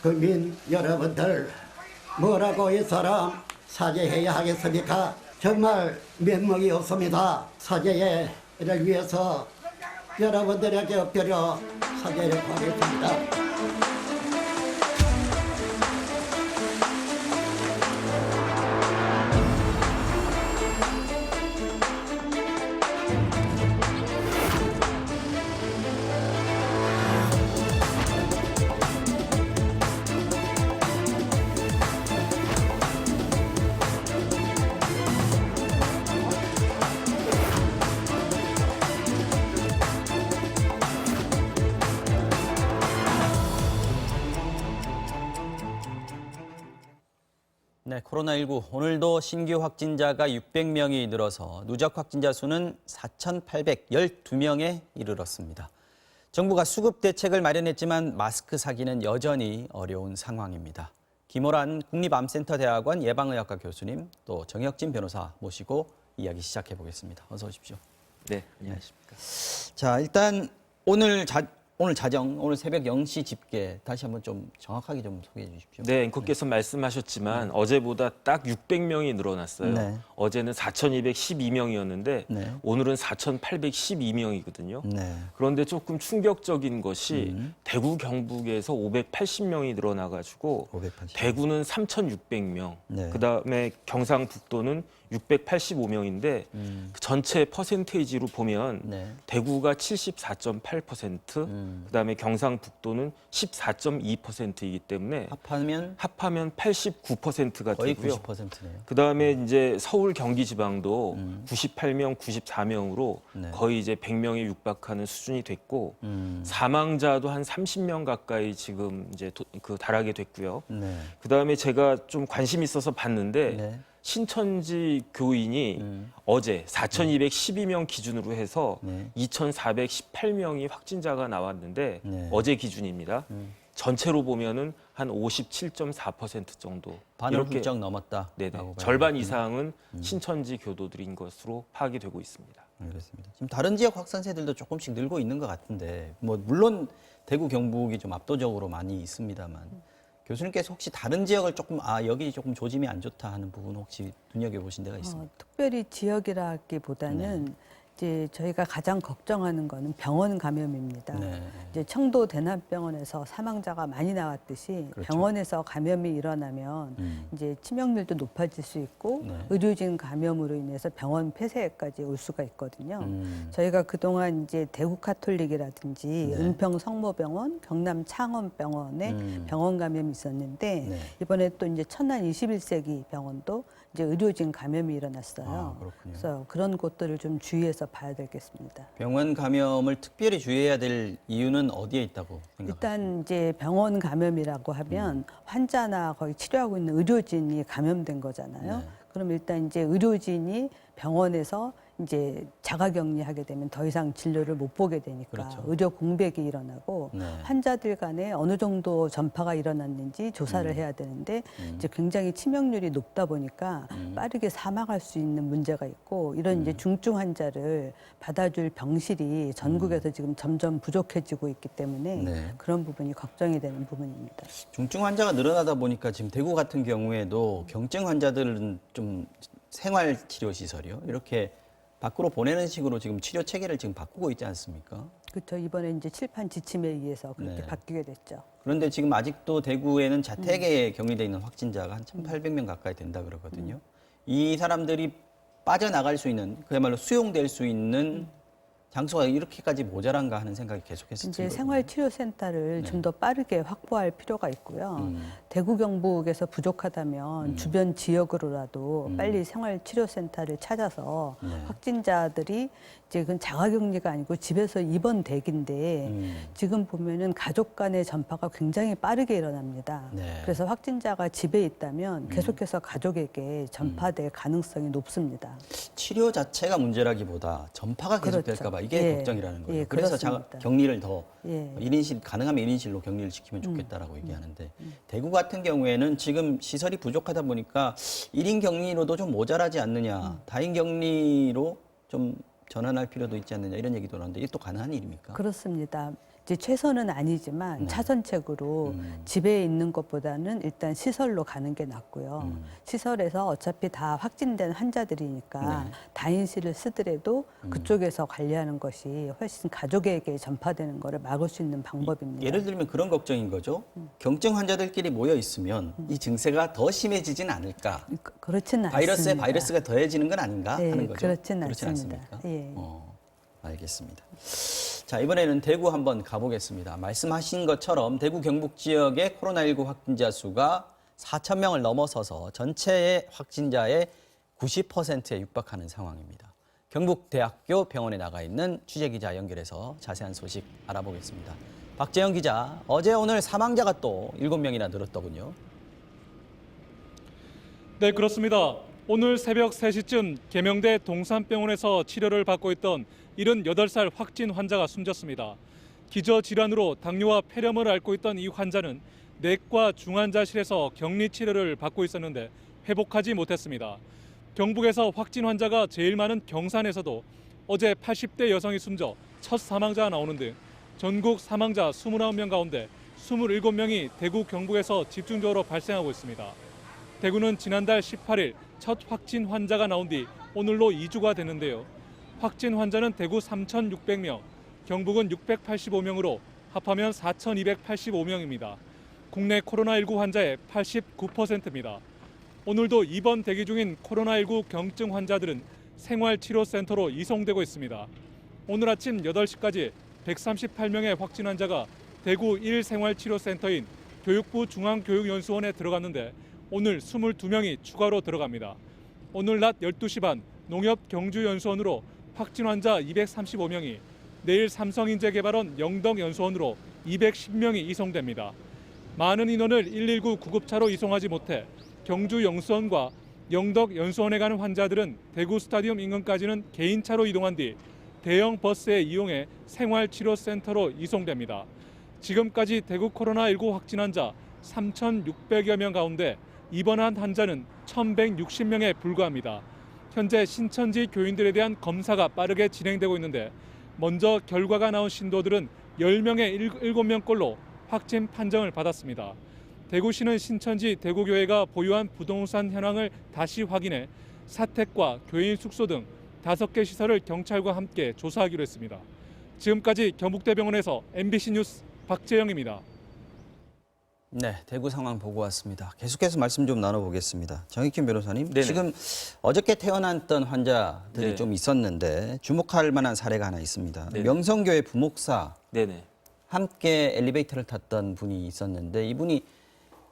국민 여러분들 뭐라고 이 사람 사죄해야 하겠습니까? 정말 면목이 없습니다. 사죄를 위해서 여러분들에게 엎드려 사죄를 구하겠습니다. 네, 코로나19 오늘도 신규 확진자가 600명이 늘어서 누적 확진자 수는 4,812명에 이르렀습니다. 정부가 수급 대책을 마련했지만 마스크 사기는 여전히 어려운 상황입니다. 김호란 국립암센터 대학원 예방의학과 교수님 또 정혁진 변호사 모시고 이야기 시작해 보겠습니다. 어서 오십시오. 네, 안녕하십니까. 자, 일단 오늘 새벽 0시 집계 다시 한번 좀 정확하게 좀 소개해 주십시오. 네, 앵커께서 말씀하셨지만 어제보다 딱 600명이 늘어났어요. 네. 어제는 4,212명이었는데 네. 오늘은 4,812명이거든요. 네. 그런데 조금 충격적인 것이 대구 경북에서 580명이 늘어나가지고 580. 대구는 3,600명, 네. 그다음에 경상북도는 685명인데 그 전체 퍼센테이지로 보면 네. 대구가 74.8%, 그다음에 경상북도는 14.2%이기 때문에 합하면 89%가 거의 되고요. 90%네요. 그다음에 이제 서울 경기 지방도 98명, 94명으로 네. 거의 이제 100명에 육박하는 수준이 됐고 음. 사망자도 한 30명 가까이 지금 이제 달하게 됐고요. 네. 그다음에 제가 좀 관심 있어서 봤는데 네. 신천지 교인이 어제 4,212명 기준으로 해서 네. 2,418명이 확진자가 나왔는데 네. 어제 기준입니다. 전체로 보면은 한 57.4% 정도 반을 이렇게 훌쩍 넘었다. 네네. 절반 이상은 신천지 교도들인 것으로 파악이 되고 있습니다. 알겠습니다. 지금 다른 지역 확산세들도 조금씩 늘고 있는 것 같은데, 뭐 물론 대구 경북이 좀 압도적으로 많이 있습니다만 교수님께서 혹시 다른 지역을 조금 여기 조금 조짐이 안 좋다 하는 부분 혹시 눈여겨 보신 데가 있습니까? 특별히 지역이라기보다는 이제 저희가 가장 걱정하는 거는 병원 감염입니다. 네. 이제 청도 대남병원에서 사망자가 많이 나왔듯이 그렇죠. 병원에서 감염이 일어나면 이제 치명률도 높아질 수 있고 네. 의료진 감염으로 인해서 병원 폐쇄까지 올 수가 있거든요. 음. 저희가 그동안 이제 대구 카톨릭이라든지 네. 은평 성모병원, 경남 창원병원에 병원 감염이 있었는데 네. 이번에 또 이제 천안 21세기 병원도 이제 의료진 감염이 일어났어요. 그렇군요. 그래서 그런 곳들을 좀 주의해서 봐야 되겠습니다. 병원 감염을 특별히 주의해야 될 이유는 어디에 있다고 생각하세요? 일단 이제 병원 감염이라고 하면 환자나 거기 치료하고 있는 의료진이 감염된 거잖아요. 네. 그럼 일단 이제 의료진이 병원에서 이제 자가격리하게 되면 더 이상 진료를 못 보게 되니까 그렇죠. 의료 공백이 일어나고 네. 환자들 간에 어느 정도 전파가 일어났는지 조사를 해야 되는데 이제 굉장히 치명률이 높다 보니까 빠르게 사망할 수 있는 문제가 있고 이런 이제 중증 환자를 받아줄 병실이 전국에서 지금 점점 부족해지고 있기 때문에 네. 그런 부분이 걱정이 되는 부분입니다. 중증 환자가 늘어나다 보니까 지금 대구 같은 경우에도 경증 환자들은 좀 생활치료시설이요. 이렇게 밖으로 보내는 식으로 지금 치료 체계를 지금 바꾸고 있지 않습니까? 그렇죠. 이번에 이제 칠판 지침에 의해서 그렇게 네. 바뀌게 됐죠. 그런데 지금 아직도 대구에는 자택에 격리돼 있는 확진자가 한 1,800명 가까이 된다 그러거든요. 이 사람들이 빠져나갈 수 있는 그야말로 수용될 수 있는 장소가 이렇게까지 모자란가 하는 생각이 계속해서 이제 들거든요. 생활치료센터를 네. 좀 더 빠르게 확보할 필요가 있고요. 대구 경북에서 부족하다면 주변 지역으로라도 빨리 생활치료센터를 찾아서 네. 확진자들이 이제 그건 자가격리가 아니고 집에서 입원 대기인데 지금 보면은 가족 간의 전파가 굉장히 빠르게 일어납니다. 네. 그래서 확진자가 집에 있다면 계속해서 가족에게 전파될 가능성이 높습니다. 치료 자체가 문제라기보다 전파가 계속될까 봐 그렇죠. 이게 예. 걱정이라는 거예요. 예, 그래서 그렇습니다. 격리를 더 예. 1인실 가능하면 1인실로 격리를 시키면 좋겠다라고 얘기하는데 대구 같은 경우에는 지금 시설이 부족하다 보니까 1인 격리로도 좀 모자라지 않느냐. 다인 격리로 좀 전환할 필요도 있지 않느냐 이런 얘기도 나오는데 이게 또 가능한 일입니까? 그렇습니다. 이제 최선은 아니지만 차선책으로 집에 있는 것보다는 일단 시설로 가는 게 낫고요. 시설에서 어차피 다 확진된 환자들이니까 다인실을 쓰더라도 그쪽에서 관리하는 것이 훨씬 가족에게 전파되는 것을 막을 수 있는 방법입니다. 예를 들면 그런 걱정인 거죠. 경증 환자들끼리 모여 있으면 이 증세가 더 심해지진 않을까? 그렇지는 바이러스에 않습니다. 바이러스가 더해지는 건 아닌가 네, 하는 거죠. 그렇진 그렇진 않습니다. 않습니까? 예. 알겠습니다. 자, 이번에는 대구 한번 가보겠습니다. 말씀하신 것처럼 대구 경북 지역의 코로나19 확진자 수가 4천 명을 넘어서서 전체의 확진자의 90%에 육박하는 상황입니다. 경북대학교 병원에 나가 있는 취재기자 연결해서 자세한 소식 알아보겠습니다. 박재영 기자, 어제 오늘 사망자가 또 7명이나 늘었더군요. 네, 그렇습니다. 오늘 새벽 3시쯤 계명대 동산병원에서 치료를 받고 있던 78살 확진 환자가 숨졌습니다. 기저질환으로 당뇨와 폐렴을 앓고 있던 이 환자는 내과 중환자실에서 격리 치료를 받고 있었는데 회복하지 못했습니다. 경북에서 확진 환자가 제일 많은 경산에서도 어제 80대 여성이 숨져 첫 사망자가 나오는 등 전국 사망자 29명 가운데 27명이 대구 경북에서 집중적으로 발생하고 있습니다. 대구는 지난달 18일 첫 확진 환자가 나온 뒤 오늘로 2주가 됐는데요. 확진 환자는 대구 3,600명, 경북은 685명으로 합하면 4,285명입니다. 국내 코로나19 환자의 89%입니다. 오늘도 입원 대기 중인 코로나19 경증 환자들은 생활치료센터로 이송되고 있습니다. 오늘 아침 8시까지 138명의 확진 환자가 대구 1생활치료센터인 교육부 중앙교육연수원에 들어갔는데 오늘 22명이 추가로 들어갑니다. 오늘 낮 12시 반 농협경주연수원으로 확진 환자 235명이, 내일 삼성인재개발원 영덕연수원으로 210명이 이송됩니다. 많은 인원을 119 구급차로 이송하지 못해 경주연수원과 영덕연수원에 가는 환자들은 대구 스타디움 인근까지는 개인차로 이동한 뒤 대형 버스에 이용해 생활치료센터로 이송됩니다. 지금까지 대구 코로나19 확진 환자 3,600여 명 가운데 입원한 환자는 1,160명에 불과합니다. 현재 신천지 교인들에 대한 검사가 빠르게 진행되고 있는데 먼저 결과가 나온 신도들은 10명에 7명꼴로 확진 판정을 받았습니다. 대구시는 신천지 대구교회가 보유한 부동산 현황을 다시 확인해 사택과 교인 숙소 등 5개 시설을 경찰과 함께 조사하기로 했습니다. 지금까지 경북대병원에서 MBC 뉴스 박재영입니다. 네, 대구 상황 보고 왔습니다. 계속해서 말씀 좀 나눠보겠습니다. 정익균 변호사님, 네네. 지금 어저께 태어났던 환자들이 네. 좀 있었는데 주목할 만한 사례가 하나 있습니다. 네네. 명성교회 부목사 네네. 함께 엘리베이터를 탔던 분이 있었는데 이분이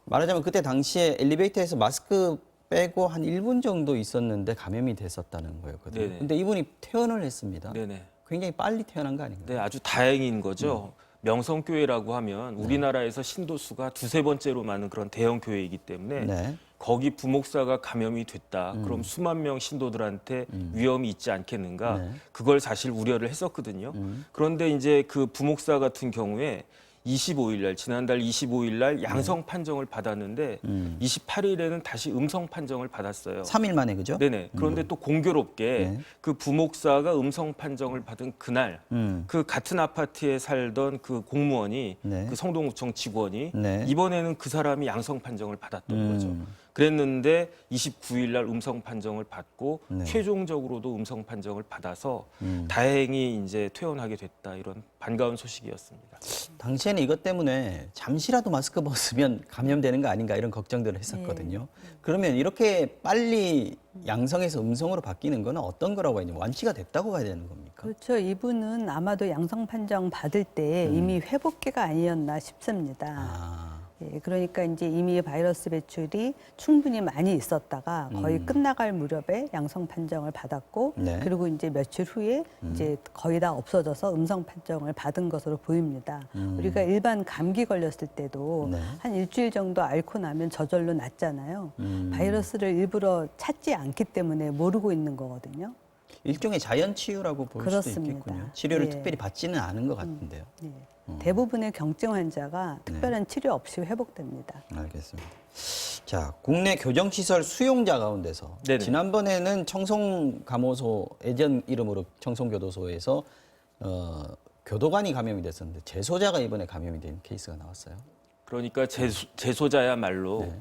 말하자면 그때 당시에 엘리베이터에서 마스크 빼고 한 1분 정도 있었는데 감염이 됐었다는 거였거든요. 네네. 근데 이분이 퇴원을 했습니다. 네네. 굉장히 빨리 태어난 거 아닌가요? 네, 아주 다행인 거죠. 명성교회라고 하면 우리나라에서 신도수가 두세 번째로 많은 그런 대형 교회이기 때문에 네. 거기 부목사가 감염이 됐다. 그럼 수만 명 신도들한테 위험이 있지 않겠는가? 네. 그걸 사실 우려를 했었거든요. 그런데 이제 그 부목사 같은 경우에 25일 날, 지난달 25일 날 양성 판정을 받았는데 28일에는 다시 음성 판정을 받았어요. 3일 만에 그죠? 네네. 그런데 또 공교롭게 네. 그 부목사가 음성 판정을 받은 그날 그 같은 아파트에 살던 그 공무원이 네. 그 성동구청 직원이 네. 이번에는 그 사람이 양성 판정을 받았던 거죠. 그랬는데 29일 날 음성 판정을 받고 네. 최종적으로도 음성 판정을 받아서 다행히 이제 퇴원하게 됐다, 이런 반가운 소식이었습니다. 당시에는 이것 때문에 잠시라도 마스크 벗으면 감염되는 거 아닌가 이런 걱정들을 했었거든요. 그러면 이렇게 빨리 양성에서 음성으로 바뀌는 거는 어떤 거라고 해야 되냐, 완치가 됐다고 봐야 되는 겁니까? 그렇죠. 이분은 아마도 양성 판정 받을 때 이미 회복기가 아니었나 싶습니다. 아, 예, 그러니까 이제 이미 바이러스 배출이 충분히 많이 있었다가 거의 끝나갈 무렵에 양성 판정을 받았고, 네. 그리고 이제 며칠 후에 이제 거의 다 없어져서 음성 판정을 받은 것으로 보입니다. 우리가 일반 감기 걸렸을 때도 네. 한 일주일 정도 앓고 나면 저절로 낫잖아요. 바이러스를 일부러 찾지 않기 때문에 모르고 있는 거거든요. 일종의 자연 치유라고 볼 수도 그렇습니다. 있겠군요. 치료를 예. 특별히 받지는 않은 것 같은데요. 예. 대부분의 경증 환자가 특별한 치료 없이 회복됩니다. 알겠습니다. 자, 국내 교정시설 수용자 가운데서 네네. 지난번에는 청송감호소, 예전 이름으로 청송교도소에서 교도관이 감염이 됐었는데 재소자가 이번에 감염이 된 케이스가 나왔어요. 그러니까 재소자야말로 네.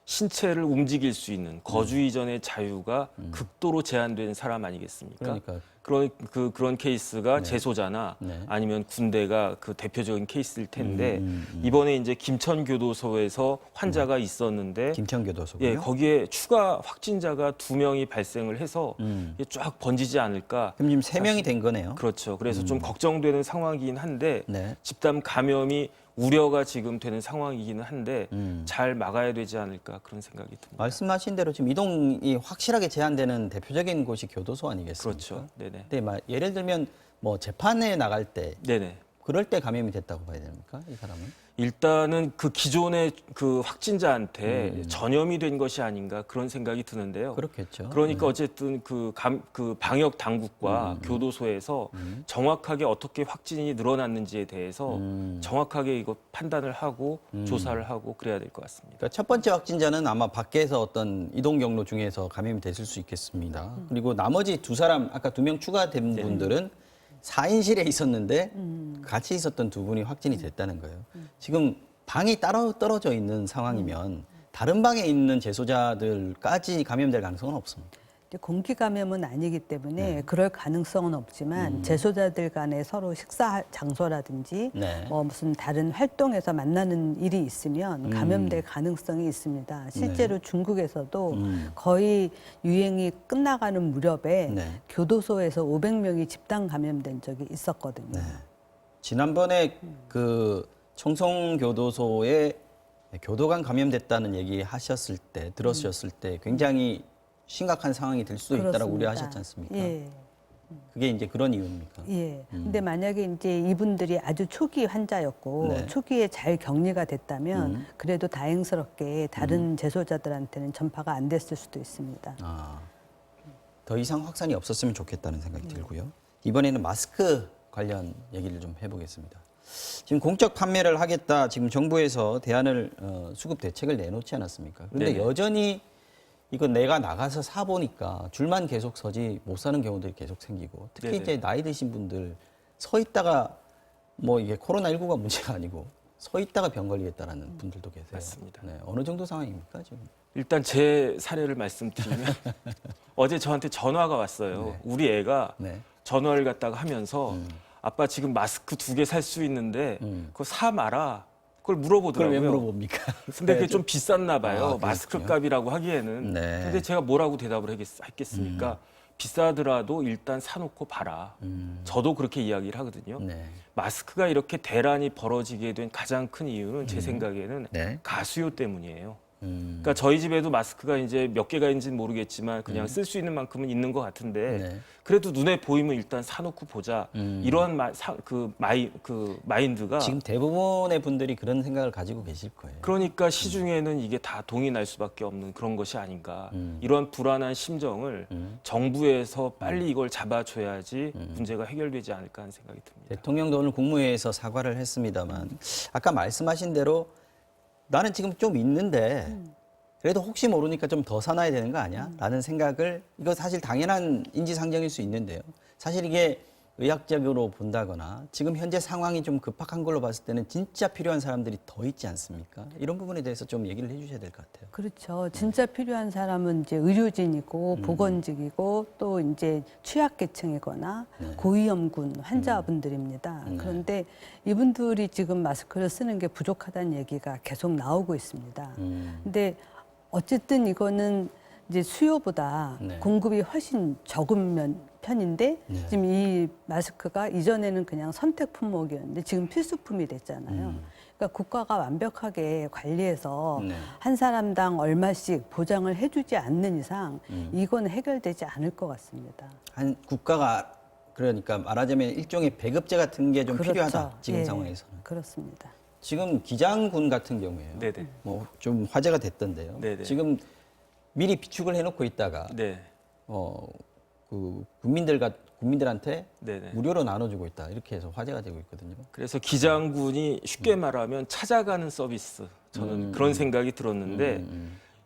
신체를 움직일 수 있는 거주 이전의 자유가 극도로 제한된 사람 아니겠습니까? 그러니까 그런 케이스가 네. 재소자나 네. 아니면 군대가 그 대표적인 케이스일 텐데 이번에 이제 김천교도소에서 환자가 있었는데 김천교도소고요. 예, 거기에 추가 확진자가 2명이 발생을 해서 이게 쫙 번지지 않을까. 그럼 지금 3명이 된 거네요. 그렇죠. 그래서 좀 걱정되는 상황이긴 한데 네. 집단 감염이 우려가 지금 되는 상황이기는 한데 잘 막아야 되지 않을까 그런 생각이 듭니다. 말씀하신 대로 지금 이동이 확실하게 제한되는 대표적인 곳이 교도소 아니겠습니까? 그렇죠. 네네. 근데 예를 들면 뭐 재판에 나갈 때 네네. 그럴 때 감염이 됐다고 봐야 됩니까? 이 사람은? 일단은 그 기존의 그 확진자한테 전염이 된 것이 아닌가 그런 생각이 드는데요. 그렇겠죠. 그러니까 어쨌든 그 방역 당국과 교도소에서 정확하게 어떻게 확진이 늘어났는지에 대해서 정확하게 이거 판단을 하고 조사를 하고 그래야 될 것 같습니다. 그러니까 첫 번째 확진자는 아마 밖에서 어떤 이동 경로 중에서 감염이 됐을 수 있겠습니다. 그리고 나머지 2사람, 아까 2명 추가된 네. 분들은 4인실에 있었는데 같이 있었던 2분이 확진이 됐다는 거예요. 지금 방이 따로 떨어져 있는 상황이면 다른 방에 있는 재소자들까지 감염될 가능성은 없습니다. 이제 공기 감염은 아니기 때문에 그럴 가능성은 없지만 재소자들 간에 서로 식사 장소라든지 네. 뭐 무슨 다른 활동에서 만나는 일이 있으면 감염될 가능성이 있습니다. 실제로 중국에서도 거의 유행이 끝나가는 무렵에 네. 교도소에서 500명이 집단 감염된 적이 있었거든요. 네. 지난번에 그 청송교도소에 교도관 감염됐다는 얘기 하셨을 때, 들으셨을 때 굉장히 심각한 상황이 될 수도 있다라고 그렇습니다. 우려하셨지 않습니까? 예. 그게 이제 그런 이유입니까? 예. 근데 만약에 이제 이분들이 아주 초기 환자였고 네. 초기에 잘 격리가 됐다면 그래도 다행스럽게 다른 재소자들한테는 전파가 안 됐을 수도 있습니다. 아, 더 이상 확산이 없었으면 좋겠다는 생각이 들고요. 이번에는 마스크 관련 얘기를 좀 해보겠습니다. 지금 공적 판매를 하겠다. 지금 정부에서 대안을 수급 대책을 내놓지 않았습니까? 그런데 네네. 여전히 이건 내가 나가서 사 보니까 줄만 계속 서지 못 사는 경우들이 계속 생기고 특히 네네. 이제 나이 드신 분들 서 있다가 뭐 이게 코로나19가 문제가 아니고 서 있다가 병 걸리겠다라는 분들도 계세요. 맞습니다. 네, 어느 정도 상황입니까 지금? 일단 제 사례를 말씀드리면 어제 저한테 전화가 왔어요. 네. 우리 애가 네. 전화를 갖다가 하면서 아빠 지금 마스크 2개 살 수 있는데 그거 사 마라. 그걸 그걸 물어보더라고요. 왜 물어봅니까? 근데 그게 좀 비쌌나 봐요. 아, 마스크 그렇군요. 값이라고 하기에는. 네. 근데 제가 뭐라고 대답을 했겠습니까? 비싸더라도 일단 사놓고 봐라. 저도 그렇게 이야기를 하거든요. 네. 마스크가 이렇게 대란이 벌어지게 된 가장 큰 이유는 제 생각에는 네. 가수요 때문이에요. 그러니까 저희 집에도 마스크가 이제 몇 개가 있는지는 모르겠지만 그냥 쓸 수 있는 만큼은 있는 것 같은데 네. 그래도 눈에 보이면 일단 사놓고 보자. 이런 마인드가 지금 대부분의 분들이 그런 생각을 가지고 계실 거예요. 그러니까 시중에는 이게 다 동이 날 수밖에 없는 그런 것이 아닌가. 이런 불안한 심정을 정부에서 빨리 이걸 잡아줘야지 문제가 해결되지 않을까 하는 생각이 듭니다. 대통령도 오늘 국무회의에서 사과를 했습니다만 아까 말씀하신 대로 나는 지금 좀 있는데 그래도 혹시 모르니까 좀 더 사놔야 되는 거 아니야? 라는 생각을 이거 사실 당연한 인지상정일 수 있는데요. 사실 이게 의학적으로 본다거나 지금 현재 상황이 좀 급박한 걸로 봤을 때는 진짜 필요한 사람들이 더 있지 않습니까? 이런 부분에 대해서 좀 얘기를 해주셔야 될 것 같아요. 그렇죠. 진짜 필요한 사람은 이제 의료진이고 보건직이고 또 이제 취약계층이거나 고위험군 환자분들입니다. 그런데 이분들이 지금 마스크를 쓰는 게 부족하다는 얘기가 계속 나오고 있습니다. 근데 어쨌든 이거는 이제 수요보다 네. 공급이 훨씬 적은 편인데 지금 이 마스크가 이전에는 그냥 선택 품목이었는데 지금 필수품이 됐잖아요. 그러니까 국가가 완벽하게 관리해서 네. 한 사람당 얼마씩 보장을 해주지 않는 이상 이건 해결되지 않을 것 같습니다. 한 국가가 그러니까 말하자면 일종의 배급제 같은 게 좀 그렇죠. 필요하다. 지금 예, 상황에서는. 그렇습니다. 지금 기장군 같은 경우에요. 네네. 뭐 좀 화제가 됐던데요. 네네. 지금 미리 비축을 해놓고 있다가 네. 그 국민들한테 네네. 무료로 나눠주고 있다 이렇게 해서 화제가 되고 있거든요. 그래서 기장군이 쉽게 말하면 찾아가는 서비스 저는 그런 생각이 들었는데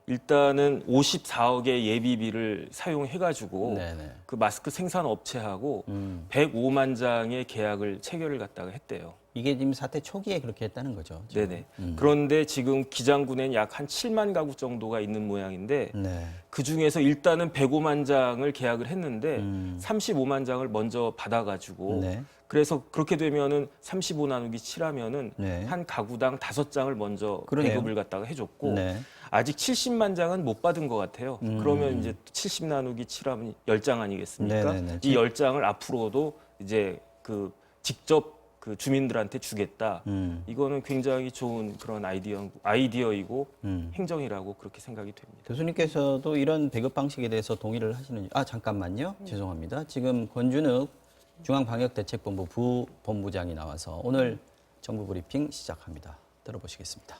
일단은 54억의 예비비를 사용해가지고 네네. 그 마스크 생산 업체하고 105만 장의 계약을 체결을 갖다가 했대요. 이게 지금 사태 초기에 그렇게 했다는 거죠. 지금. 네네. 그런데 지금 기장군에는 약 한 7만 가구 정도가 있는 모양인데 네. 그 중에서 일단은 105만 장을 계약을 했는데 35만 장을 먼저 받아가지고 네. 그래서 그렇게 되면은 35 나누기 7하면은 네. 한 가구당 5장을 먼저 그러네요. 배급을 갖다가 해줬고 네. 아직 70만 장은 못 받은 것 같아요. 그러면 이제 70 나누기 7하면 10장 아니겠습니까? 네네네. 이 10장을 앞으로도 이제 그 직접 그 주민들한테 주겠다. 이거는 굉장히 좋은 그런 아이디어이고 행정이라고 그렇게 생각이 됩니다. 교수님께서도 이런 배급 방식에 대해서 동의를 하시는지. 잠깐만요. 죄송합니다. 지금 권준욱 중앙방역대책본부 부본부장이 나와서 오늘 정부 브리핑 시작합니다. 들어보시겠습니다.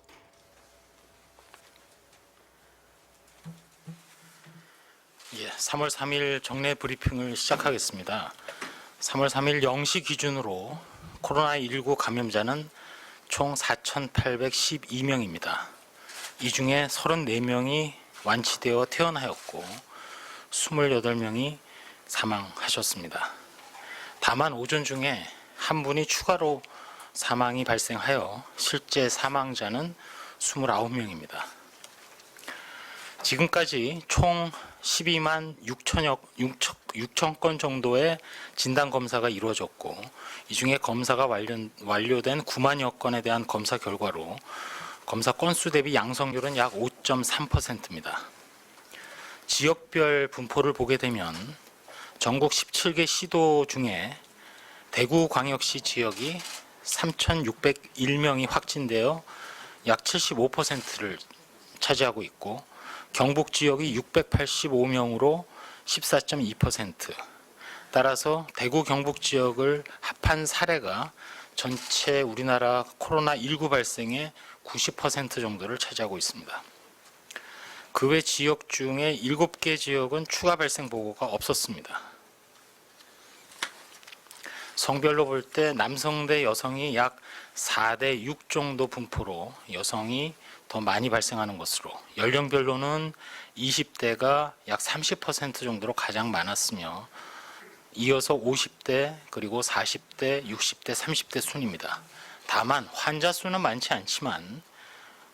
예, 3월 3일 정례 브리핑을 시작하겠습니다. 3월 3일 0시 기준으로 코로나19 감염자는 총 4,812명입니다. 이 중에 34명이 완치되어 퇴원하였고 28명이 사망하셨습니다. 다만 오전 중에 한 분이 추가로 사망이 발생하여 실제 사망자는 29명입니다. 지금까지 총 12만 6천 건 정도의 진단 검사가 이루어졌고 이 중에 검사가 완료된 9만여 건에 대한 검사 결과로 검사 건수 대비 양성률은 약 5.3%입니다. 지역별 분포를 보게 되면 전국 17개 시도 중에 대구광역시 지역이 3,601명이 확진되어 약 75%를 차지하고 있고 경북 지역이 685명으로 14.2%. 따라서 대구 경북 지역을 합한 사례가 전체 우리나라 코로나19 발생의 90% 정도를 차지하고 있습니다. 그 외 지역 중에 7개 지역은 추가 발생 보고가 없었습니다. 성별로 볼 때 남성 대 여성이 약 4대 6 정도 분포로 여성이 더 많이 발생하는 것으로, 연령별로는 20대가 약 30% 정도로 가장 많았으며 이어서 50대 그리고 40대, 60대, 30대 순입니다. 다만 환자 수는 많지 않지만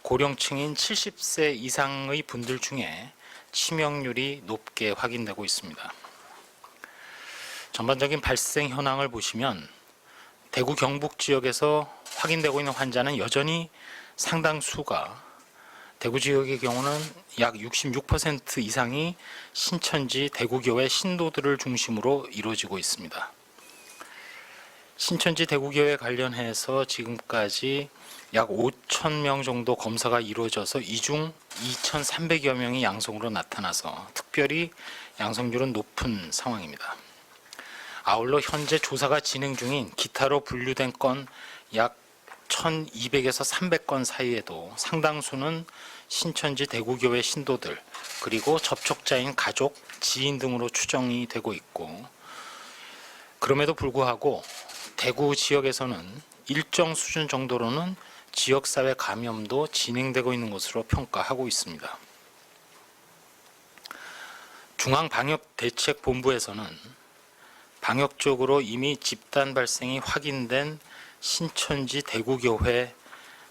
고령층인 70세 이상의 분들 중에 치명률이 높게 확인되고 있습니다. 전반적인 발생 현황을 보시면 대구 경북 지역에서 확인되고 있는 환자는 여전히 상당수가 대구 지역의 경우는 약 66% 이상이 신천지 대구교회 신도들을 중심으로 이루어지고 있습니다. 신천지 대구교회 관련해서 지금까지 약 5,000명 정도 검사가 이루어져서 이 중 2,300여 명이 양성으로 나타나서 특별히 양성률은 높은 상황입니다. 아울러 현재 조사가 진행 중인 기타로 분류된 건 약 1,200에서 300건 사이에도 상당수는 신천지 대구교회 신도들 그리고 접촉자인 가족, 지인 등으로 추정이 되고 있고, 그럼에도 불구하고 대구 지역에서는 일정 수준 정도로는 지역사회 감염도 진행되고 있는 것으로 평가하고 있습니다. 중앙방역대책본부에서는 방역적으로 이미 집단 발생이 확인된 신천지 대구교회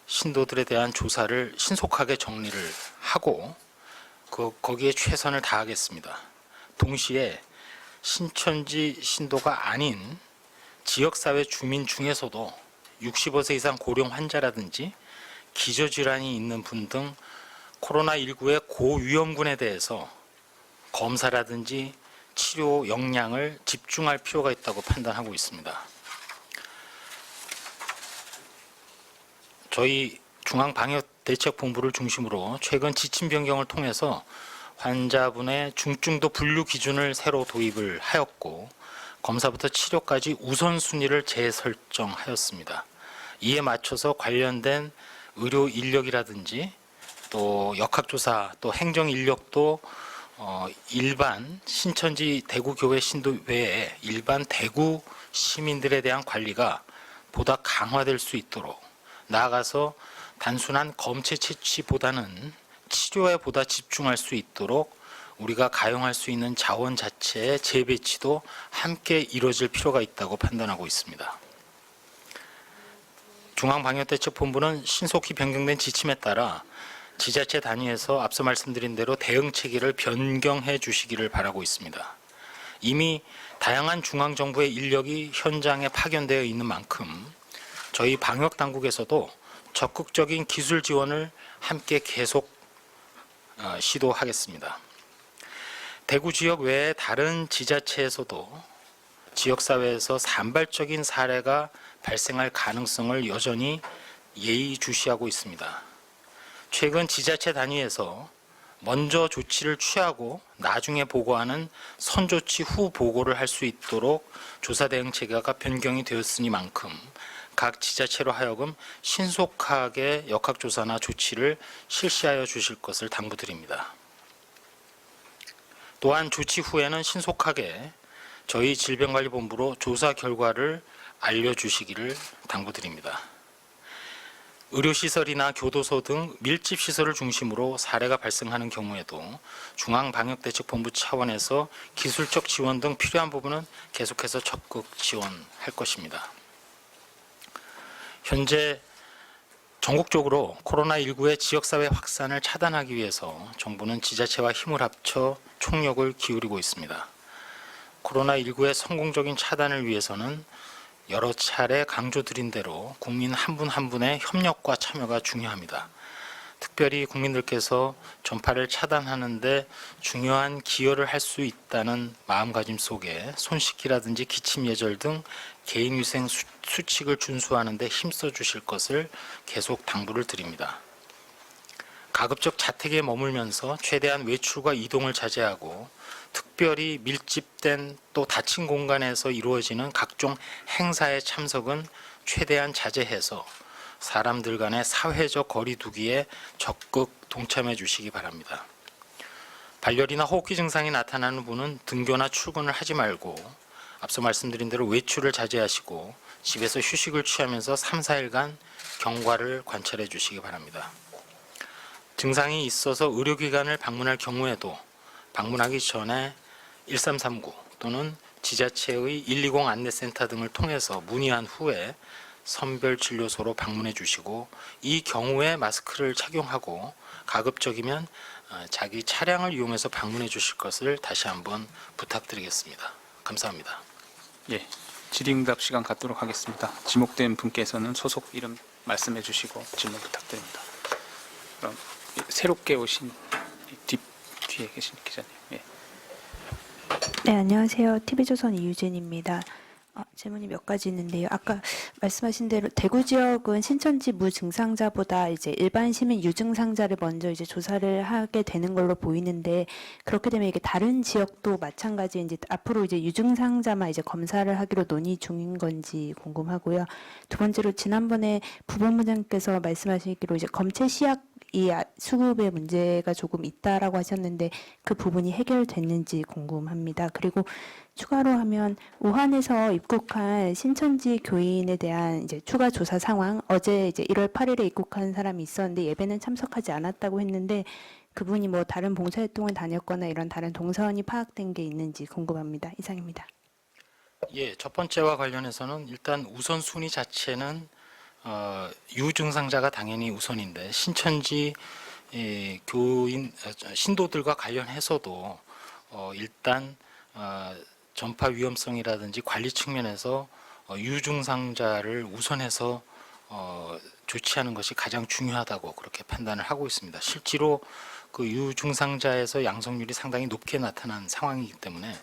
신도들에 대한 조사를 신속하게 정리를 하고 거기에 최선을 다하겠습니다. 동시에 신천지 신도가 아닌 지역사회 주민 중에서도 65세 이상 고령 환자라든지 기저질환이 있는 분 등 코로나19의 고위험군에 대해서 검사라든지 치료 역량을 집중할 필요가 있다고 판단하고 있습니다. 저희 중앙방역대책본부를 중심으로 최근 지침 변경을 통해서 환자분의 중증도 분류 기준을 새로 도입을 하였고 검사부터 치료까지 우선순위를 재설정하였습니다. 이에 맞춰서 관련된 의료 인력이라든지 또 역학조사 또 행정 인력도 일반 신천지 대구교회 신도 외에 일반 대구 시민들에 대한 관리가 보다 강화될 수 있도록, 나아가서 단순한 검체 채취보다는 치료에 보다 집중할 수 있도록 우리가 가용할 수 있는 자원 자체의 재배치도 함께 이루어질 필요가 있다고 판단하고 있습니다. 중앙방역대책본부는 신속히 변경된 지침에 따라 지자체 단위에서 앞서 말씀드린 대로 대응 체계를 변경해 주시기를 바라고 있습니다. 이미 다양한 중앙정부의 인력이 현장에 파견되어 있는 만큼 저희 방역당국에서도 적극적인 기술 지원을 함께 계속 시도하겠습니다. 대구 지역 외에 다른 지자체에서도 지역사회에서 산발적인 사례가 발생할 가능성을 여전히 예의주시하고 있습니다. 최근 지자체 단위에서 먼저 조치를 취하고 나중에 보고하는 선조치 후 보고를 할 수 있도록 조사 대응 체계가 변경이 되었으니만큼 각 지자체로 하여금 신속하게 역학조사나 조치를 실시하여 주실 것을 당부드립니다. 또한 조치 후에는 신속하게 저희 질병관리본부로 조사 결과를 알려주시기를 당부드립니다. 의료시설이나 교도소 등 밀집시설을 중심으로 사례가 발생하는 경우에도 중앙방역대책본부 차원에서 기술적 지원 등 필요한 부분은 계속해서 적극 지원할 것입니다. 현재 전국적으로 코로나19의 지역사회 확산을 차단하기 위해서 정부는 지자체와 힘을 합쳐 총력을 기울이고 있습니다. 코로나19의 성공적인 차단을 위해서는 여러 차례 강조드린 대로 국민 한 분 한 분의 협력과 참여가 중요합니다. 특별히 국민들께서 전파를 차단하는 데 중요한 기여를 할 수 있다는 마음가짐 속에 손 씻기라든지 기침 예절 등 개인위생 수칙을 준수하는 데 힘써 주실 것을 계속 당부를 드립니다. 가급적 자택에 머물면서 최대한 외출과 이동을 자제하고 특별히 밀집된 또 닫힌 공간에서 이루어지는 각종 행사의 참석은 최대한 자제해서 사람들 간의 사회적 거리 두기에 적극 동참해 주시기 바랍니다. 발열이나 호흡기 증상이 나타나는 분은 등교나 출근을 하지 말고 앞서 말씀드린 대로 외출을 자제하시고 집에서 휴식을 취하면서 3, 4일간 경과를 관찰해 주시기 바랍니다. 증상이 있어서 의료기관을 방문할 경우에도 방문하기 전에 1339 또는 지자체의 120 안내센터 등을 통해서 문의한 후에 선별진료소로 방문해 주시고 이 경우에 마스크를 착용하고 가급적이면 자기 차량을 이용해서 방문해 주실 것을 다시 한번 부탁드리겠습니다. 감사합니다. 예, 질의응답 시간 갖도록 하겠습니다. 지목된 분께서는 소속 이름 말씀해 주시고 질문 부탁드립니다. 그럼 새롭게 오신 뒤에 계신 기자님. 예. 네, 안녕하세요. TV조선 이유진입니다. 질문이 몇 가지 있는데요. 아까 말씀하신 대로 대구 지역은 신천지 무증상자보다 이제 일반 시민 유증상자를 먼저 이제 조사를 하게 되는 걸로 보이는데 그렇게 되면 이게 다른 지역도 마찬가지 이제 앞으로 이제 유증상자만 이제 검사를 하기로 논의 중인 건지 궁금하고요. 두 번째로 지난번에 부본부장께서 말씀하시기로 이제 검체 시약 이 수급의 문제가 조금 있다라고 하셨는데 그 부분이 해결됐는지 궁금합니다. 그리고 추가로 하면 우한에서 입국한 신천지 교인에 대한 이제 추가 조사 상황, 어제 이제 1월 8일에 입국한 사람이 있었는데 예배는 참석하지 않았다고 했는데 그분이 뭐 다른 봉사활동을 다녔거나 이런 다른 동선이 파악된 게 있는지 궁금합니다. 이상입니다. 예, 첫 번째와 관련해서는 일단 우선순위 자체는 유증상자가 당연히 우선인데 신천지 교인 신도들과 관련해서도 일단 전파 위험성이라든지 관리 측면에서 유증상자를 우선해서 조치하는 것이 가장 중요하다고 그렇게 판단을 하고 있습니다. 실제로 그 유증상자에서 양성률이 상당히 높게 나타난 상황이기 때문에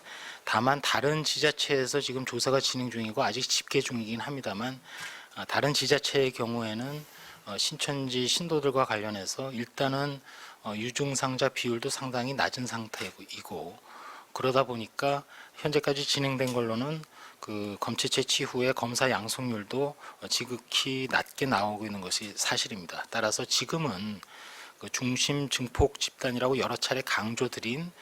다만 다른 지자체에서 지금 조사가 진행 중이고 아직 집계 중이긴 합니다만 다른 지자체의 경우에는 신천지 신도들과 관련해서 일단은 유증상자 비율도 상당히 낮은 상태이고 그러다 보니까 현재까지 진행된 걸로는 그 검체 채취 후에 검사 양성률도 지극히 낮게 나오고 있는 것이 사실입니다. 따라서 지금은 그 중심 증폭 집단이라고 여러 차례 강조드린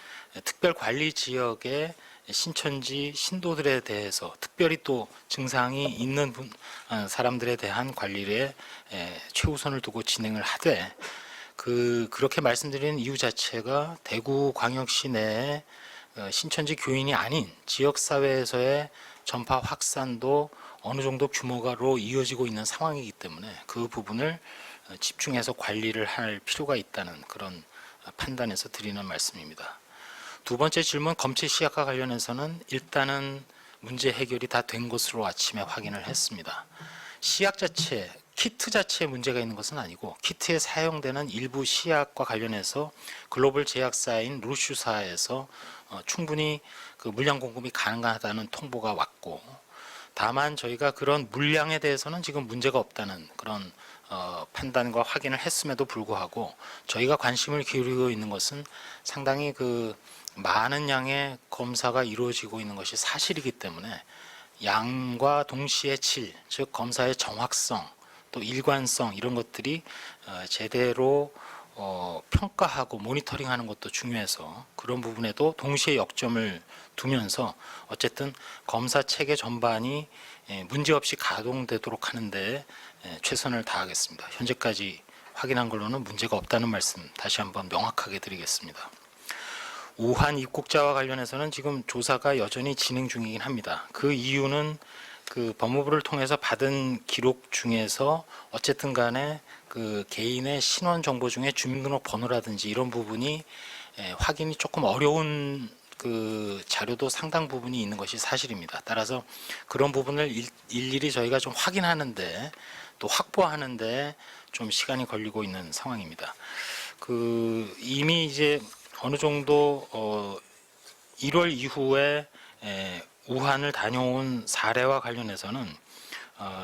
특별관리 지역의 신천지 신도들에 대해서 특별히 또 증상이 있는 사람들에 대한 관리에 최우선을 두고 진행을 하되 그렇게 말씀드리는 이유 자체가 대구광역시 내에 신천지 교인이 아닌 지역사회에서의 전파 확산도 어느 정도 규모가로 이어지고 있는 상황이기 때문에 그 부분을 집중해서 관리를 할 필요가 있다는 그런 판단에서 드리는 말씀입니다. 두 번째 질문, 검체 시약과 관련해서는 일단은 문제 해결이 다 된 것으로 아침에 확인을 했습니다. 시약 자체, 키트 자체에 문제가 있는 것은 아니고 키트에 사용되는 일부 시약과 관련해서 글로벌 제약사인 루슈사에서 충분히 그 물량 공급이 가능하다는 통보가 왔고, 다만 저희가 그런 물량에 대해서는 지금 문제가 없다는 그런 판단과 확인을 했음에도 불구하고 저희가 관심을 기울이고 있는 것은 상당히 그 많은 양의 검사가 이루어지고 있는 것이 사실이기 때문에 양과 동시에 질, 즉 검사의 정확성 또 일관성 이런 것들이 제대로 평가하고 모니터링하는 것도 중요해서 그런 부분에도 동시에 역점을 두면서 어쨌든 검사 체계 전반이 문제없이 가동되도록 하는데 최선을 다하겠습니다. 현재까지 확인한 걸로는 문제가 없다는 말씀 다시 한번 명확하게 드리겠습니다. 우한 입국자와 관련해서는 지금 조사가 여전히 진행 중이긴 합니다. 그 이유는 그 법무부를 통해서 받은 기록 중에서 어쨌든 간에 그 개인의 신원 정보 중에 주민등록 번호라든지 이런 부분이 확인이 조금 어려운 그 자료도 상당 부분이 있는 것이 사실입니다. 따라서 그런 부분을 일일이 저희가 좀 확인하는데 또 확보하는데 좀 시간이 걸리고 있는 상황입니다. 그 이미 이제 어느 정도 1월 이후에 우한을 다녀온 사례와 관련해서는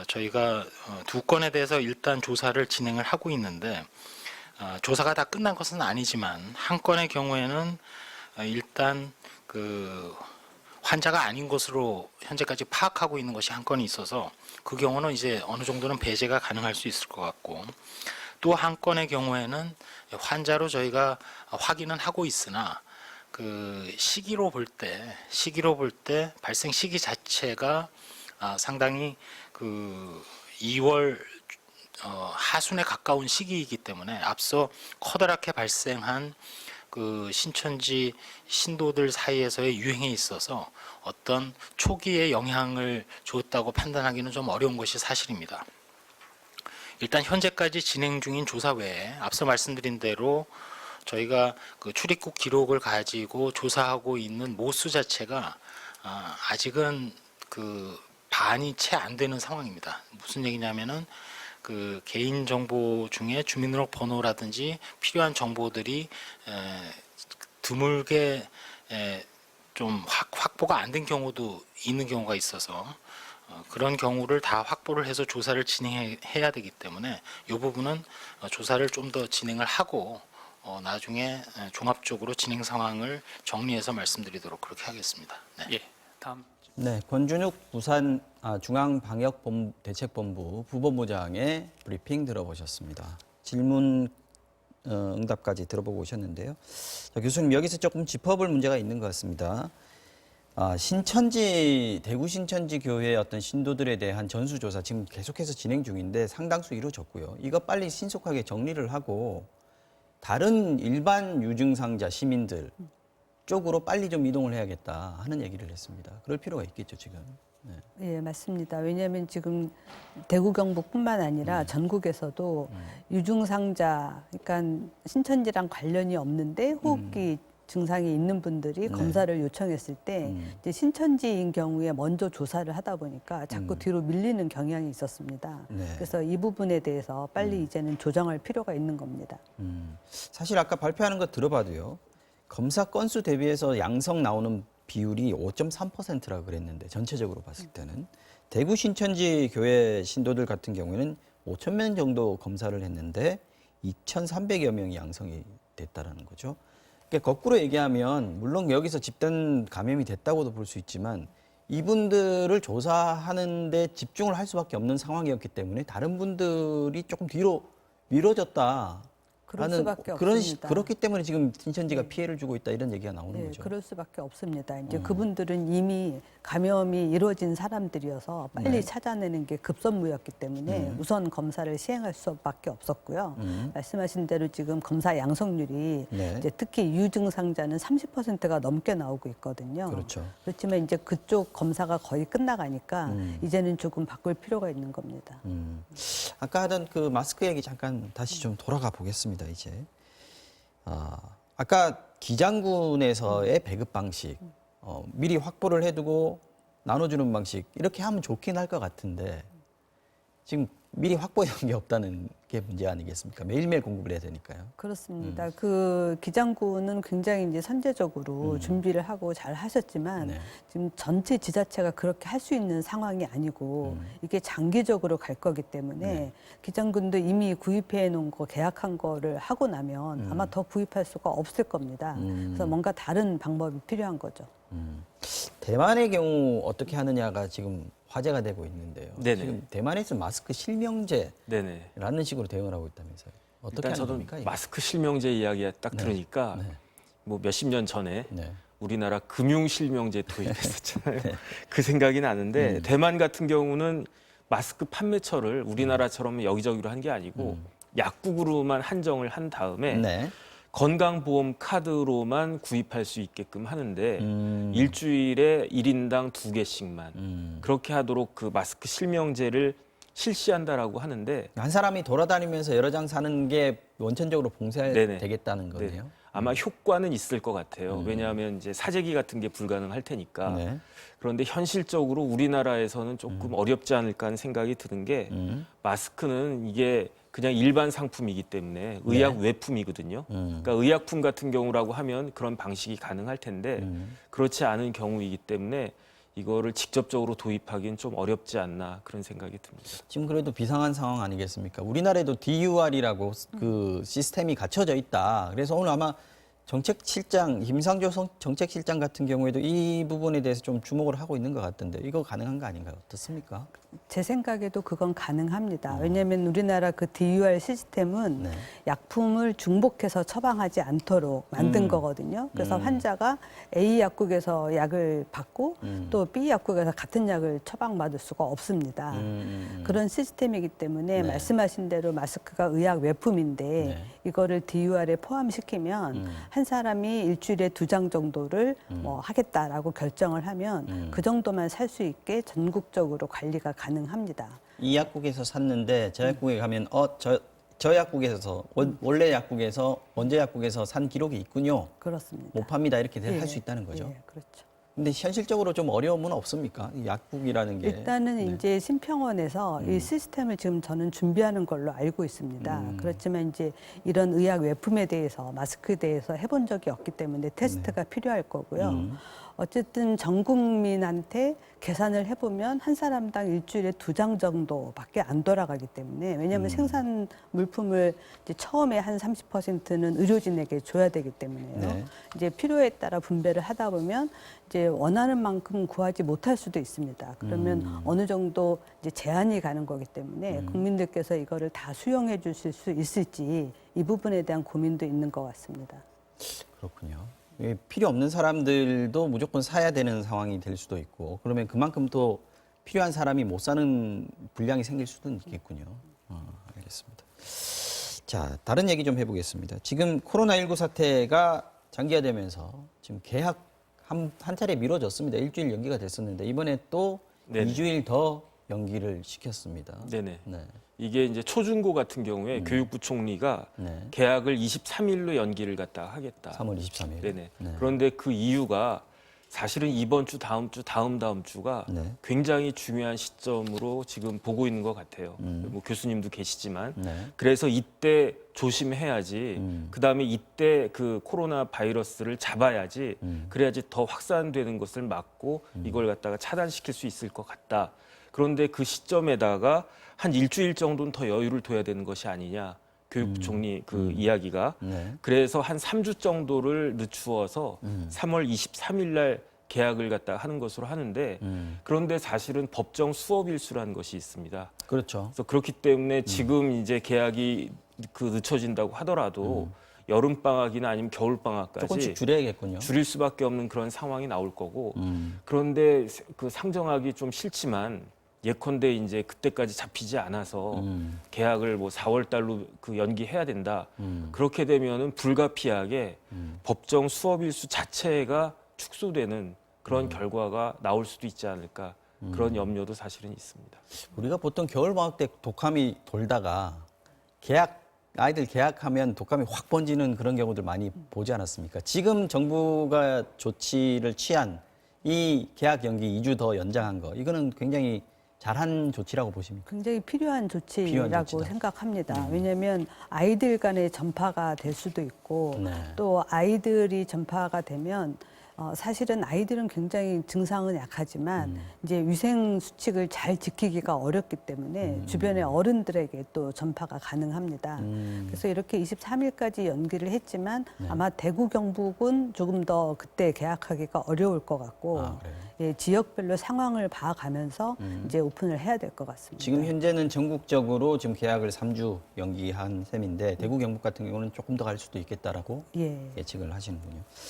저희가 두 건에 대해서 일단 조사를 진행을 하고 있는데 조사가 다 끝난 것은 아니지만 한 건의 경우에는 일단 그 환자가 아닌 것으로 현재까지 파악하고 있는 것이 한 건이 있어서 그 경우는 이제 어느 정도는 배제가 가능할 수 있을 것 같고, 또 한 건의 경우에는 환자로 저희가 확인은 하고 있으나 그 시기로 볼 때 발생 시기 자체가 상당히 그 2월 하순에 가까운 시기이기 때문에 앞서 커다랗게 발생한 그 신천지 신도들 사이에서의 유행에 있어서 어떤 초기에 영향을 줬다고 판단하기는 좀 어려운 것이 사실입니다. 일단 현재까지 진행 중인 조사 외에 앞서 말씀드린 대로 저희가 그 출입국 기록을 가지고 조사하고 있는 모수 자체가 아직은 그 반이 채 안 되는 상황입니다. 무슨 얘기냐면은 그 개인 정보 중에 주민등록 번호라든지 필요한 정보들이 드물게 좀 확보가 안 된 경우도 있는 경우가 있어서 그런 경우를 다 확보를 해서 조사를 진행해야 되기 때문에 이 부분은 조사를 좀 더 진행을 하고 나중에 종합적으로 진행 상황을 정리해서 말씀드리도록 그렇게 하겠습니다. 네. 예, 다음. 네, 권준욱 부산 중앙방역대책본부 부본부장의 브리핑 들어보셨습니다. 질문 응답까지 들어보고 오셨는데요. 자, 교수님, 여기서 조금 짚어볼 문제가 있는 것 같습니다. 대구 신천지 교회의 어떤 신도들에 대한 전수조사 지금 계속해서 진행 중인데 상당수 이루어졌고요. 이거 빨리 신속하게 정리를 하고 다른 일반 유증상자 시민들 쪽으로 빨리 좀 이동을 해야겠다 하는 얘기를 했습니다. 그럴 필요가 있겠죠, 지금. 네. 예, 맞습니다. 왜냐하면 지금 대구 경북뿐만 아니라 전국에서도 유증상자, 그러니까 신천지랑 관련이 없는데 호흡기 증상이 있는 분들이 검사를 요청했을 때 이제 신천지인 경우에 먼저 조사를 하다 보니까 자꾸 뒤로 밀리는 경향이 있었습니다. 네. 그래서 이 부분에 대해서 빨리 이제는 조정할 필요가 있는 겁니다. 사실 아까 발표하는 거 들어봐도요. 검사 건수 대비해서 양성 나오는 비율이 5.3%라고 그랬는데 전체적으로 봤을 때는 대구 신천지 교회 신도들 같은 경우에는 5천 명 정도 검사를 했는데 2,300여 명이 양성이 됐다라는 거죠. 그러니까 거꾸로 얘기하면 물론 여기서 집단 감염이 됐다고도 볼 수 있지만 이분들을 조사하는 데 집중을 할 수밖에 없는 상황이었기 때문에 다른 분들이 조금 뒤로 미뤄졌다. 그럴 하는 수밖에 없습니다. 그렇기 때문에 지금 신천지가 피해를 주고 있다 이런 얘기가 나오는 네, 거죠. 그럴 수밖에 없습니다. 이제 그분들은 이미 감염이 이루어진 사람들이어서 빨리 네. 찾아내는 게 급선무였기 때문에 우선 검사를 시행할 수밖에 없었고요. 말씀하신 대로 지금 검사 양성률이 네. 이제 특히 유증상자는 30%가 넘게 나오고 있거든요. 그렇죠. 그렇지만 이제 그쪽 검사가 거의 끝나가니까 이제는 조금 바꿀 필요가 있는 겁니다. 아까 하던 그 마스크 얘기 잠깐 다시 좀 돌아가 보겠습니다. 이제 아까 기장군에서의 배급 방식 미리 확보를 해두고 나눠주는 방식 이렇게 하면 좋긴 할 것 같은데 지금 미리 확보해 놓은 게 없다는 게 문제 아니겠습니까? 매일매일 공급을 해야 되니까요. 그렇습니다. 그 기장군은 굉장히 이제 선제적으로 준비를 하고 잘 하셨지만 네. 지금 전체 지자체가 그렇게 할 수 있는 상황이 아니고 이게 장기적으로 갈 거기 때문에 네. 기장군도 이미 구입해 놓은 거 계약한 거를 하고 나면 아마 더 구입할 수가 없을 겁니다. 그래서 뭔가 다른 방법이 필요한 거죠. 대만의 경우 어떻게 하느냐가 지금 화제가 되고 있는데요. 네네. 지금 대만에서 마스크 실명제라는 네네. 식으로 대응을 하고 있다면서요. 어떻게 일단 하는 저는 겁니까? 이게? 마스크 실명제 이야기가 딱 네. 들으니까 네. 뭐 몇십 년 전에 네. 우리나라 금융 실명제 도입했었잖아요. 그 생각이 나는데 대만 같은 경우는 마스크 판매처를 우리나라처럼 여기저기로 한 게 아니고 약국으로만 한정을 한 다음에 네. 건강보험 카드로만 구입할 수 있게끔 하는데 일주일에 1인당 2개씩만 그렇게 하도록 그 마스크 실명제를 실시한다라고 하는데 한 사람이 돌아다니면서 여러 장 사는 게 원천적으로 네네. 봉쇄되겠다는 거네요. 아마 효과는 있을 것 같아요. 왜냐하면 이제 사재기 같은 게 불가능할 테니까. 네. 그런데 현실적으로 우리나라에서는 조금 어렵지 않을까 하는 생각이 드는 게 마스크는 이게 그냥 일반 상품이기 때문에 의약 외품이거든요. 그러니까 의약품 같은 경우라고 하면 그런 방식이 가능할 텐데 그렇지 않은 경우이기 때문에 이거를 직접적으로 도입하기는 좀 어렵지 않나 그런 생각이 듭니다. 지금 그래도 비상한 상황 아니겠습니까? 우리나라에도 DUR이라고 그 시스템이 갖춰져 있다. 그래서 오늘 아마 정책실장, 김상조 정책실장 같은 경우에도 이 부분에 대해서 좀 주목을 하고 있는 것 같던데 이거 가능한 거 아닌가요? 어떻습니까? 제 생각에도 그건 가능합니다. 왜냐하면 우리나라 그 DUR 시스템은 네. 약품을 중복해서 처방하지 않도록 만든 거거든요. 그래서 환자가 A 약국에서 약을 받고 또 B 약국에서 같은 약을 처방받을 수가 없습니다. 그런 시스템이기 때문에 네. 말씀하신 대로 마스크가 의약 외품인데 네. 이거를 DUR에 포함시키면 한 사람이 일주일에 2장 정도를 뭐 하겠다라고 결정을 하면 그 정도만 살 수 있게 전국적으로 관리가 가능합니다. 이 약국에서 샀는데 저 약국에 가면 저 약국에서 원래 약국에서 원재 약국에서 산 기록이 있군요. 그렇습니다. 못 팝니다 이렇게 예, 할 수 있다는 거죠. 예, 그렇죠. 근데 현실적으로 좀 어려움은 없습니까? 이 약국이라는 게. 일단은 이제 심평원에서 이 시스템을 지금 저는 준비하는 걸로 알고 있습니다. 그렇지만 이제 이런 의약 외품에 대해서 마스크에 대해서 해본 적이 없기 때문에 테스트가 필요할 거고요. 어쨌든 전 국민한테 계산을 해보면 한 사람당 일주일에 2장 정도밖에 안 돌아가기 때문에 왜냐하면 생산 물품을 이제 처음에 한 30%는 의료진에게 줘야 되기 때문에요. 네. 이제 필요에 따라 분배를 하다 보면 이제 원하는 만큼 구하지 못할 수도 있습니다. 그러면 어느 정도 이제 제한이 가는 거기 때문에 국민들께서 이거를 다 수용해 주실 수 있을지 이 부분에 대한 고민도 있는 것 같습니다. 그렇군요. 필요 없는 사람들도 무조건 사야 되는 상황이 될 수도 있고 그러면 그만큼 또 필요한 사람이 못 사는 불량이 생길 수도 있겠군요. 알겠습니다. 자, 다른 얘기 좀 해보겠습니다. 지금 코로나19 사태가 장기화되면서 지금 개학 한 차례 미뤄졌습니다. 일주일 연기가 됐었는데 이번에 또 네네. 2주일 더 연기를 시켰습니다. 네네. 네. 이게 이제 초중고 같은 경우에 교육부 총리가 네. 개학을 23일로 연기를 갖다가 하겠다. 3월 23일. 네네. 네. 그런데 그 이유가 사실은 이번 주, 다음 주, 다음 주가 네. 굉장히 중요한 시점으로 지금 보고 있는 것 같아요. 뭐 교수님도 계시지만. 네. 그래서 이때 조심해야지. 그다음에 이때 그 코로나 바이러스를 잡아야지. 그래야지 더 확산되는 것을 막고 이걸 갖다가 차단시킬 수 있을 것 같다. 그런데 그 시점에다가 한 일주일 정도는 더 여유를 둬야 되는 것이 아니냐. 교육부 총리 그 이야기가. 네. 그래서 한 3주 정도를 늦추어서 3월 23일 날 개학을 갖다가 하는 것으로 하는데 그런데 사실은 법정 수업 일수라는 것이 있습니다. 그렇죠. 그래서 그렇기 때문에 지금 이제 개학이 그 늦춰진다고 하더라도 여름 방학이나 아니면 겨울 방학까지 조금씩 줄여야겠군요. 줄일 수밖에 없는 그런 상황이 나올 거고 그런데 그 상정하기 좀 싫지만 예컨대 이제 그때까지 잡히지 않아서 계약을 뭐 4월 달로 그 연기해야 된다. 그렇게 되면은 불가피하게 법정 수업 일수 자체가 축소되는 그런 결과가 나올 수도 있지 않을까. 그런 염려도 사실은 있습니다. 우리가 보통 겨울 방학 때 독감이 돌다가 아이들 개학하면 독감이 확 번지는 그런 경우들 많이 보지 않았습니까? 지금 정부가 조치를 취한 이 개학 연기 2주 더 연장한 거, 이거는 굉장히 잘한 조치라고 보십니까? 굉장히 필요한 필요한 조치라고 조치다. 생각합니다. 왜냐하면 아이들 간의 전파가 될 수도 있고 네. 또 아이들이 전파가 되면 사실은 아이들은 굉장히 증상은 약하지만 이제 위생 수칙을 잘 지키기가 어렵기 때문에 주변의 어른들에게 또 전파가 가능합니다. 그래서 이렇게 23일까지 연기를 했지만 아마 대구 경북은 조금 더 그때 개학하기가 어려울 것 같고 아, 그래요? 예, 지역별로 상황을 봐가면서 이제 오픈을 해야 될 것 같습니다. 지금 현재는 전국적으로 지금 개학을 3주 연기한 셈인데 대구 경북 같은 경우는 조금 더 갈 수도 있겠다라고 예. 예측을 하시는군요.